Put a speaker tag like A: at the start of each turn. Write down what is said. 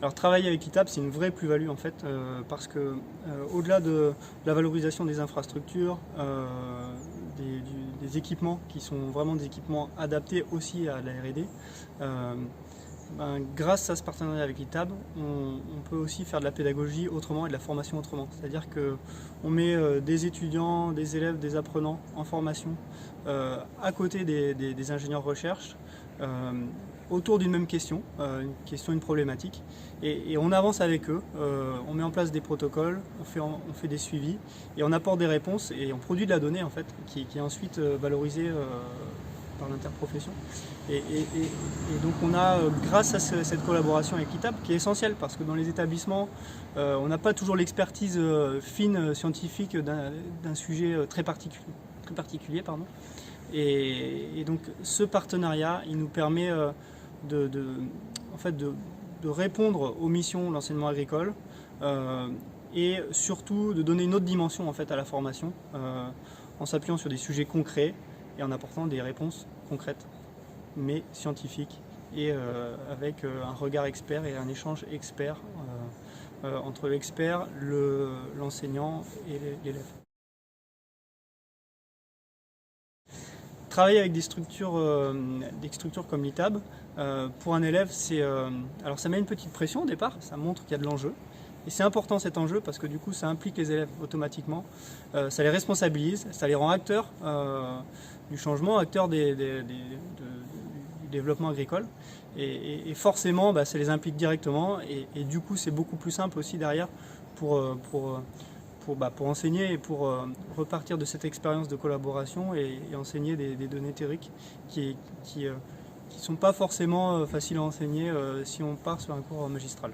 A: Alors travailler avec GitHub, c'est une vraie plus-value en fait, parce que au-delà de la valorisation des infrastructures, des équipements qui sont vraiment des équipements adaptés aussi à la R&D, grâce à ce partenariat avec GitHub, on peut aussi faire de la pédagogie autrement et de la formation autrement. C'est-à-dire qu'on met des étudiants, des élèves, des apprenants en formation à côté des ingénieurs recherche autour d'une même question, une problématique, et on avance avec eux, on met en place des protocoles, on fait des suivis, et on apporte des réponses, et on produit de la donnée en fait, qui est ensuite valorisée par l'interprofession. Et donc on a, grâce à cette collaboration avec GitHub, qui est essentielle, parce que dans les établissements, on n'a pas toujours l'expertise fine scientifique d'un sujet très particulier. Et donc ce partenariat, il nous permet en fait de répondre aux missions de l'enseignement agricole et surtout de donner une autre dimension en fait, à la formation en s'appuyant sur des sujets concrets et en apportant des réponses concrètes mais scientifiques et avec un regard expert et un échange expert entre l'expert, l'enseignant et l'élève. Travailler avec des structures comme l'ITAB, pour un élève, alors ça met une petite pression au départ, ça montre qu'il y a de l'enjeu. Et c'est important cet enjeu parce que du coup ça implique les élèves automatiquement, ça les responsabilise, ça les rend acteurs du changement, acteurs du développement agricole. Et forcément ça les implique directement et du coup c'est beaucoup plus simple aussi derrière pour enseigner et pour repartir de cette expérience de collaboration et enseigner des données théoriques qui ne sont pas forcément faciles à enseigner si on part sur un cours magistral.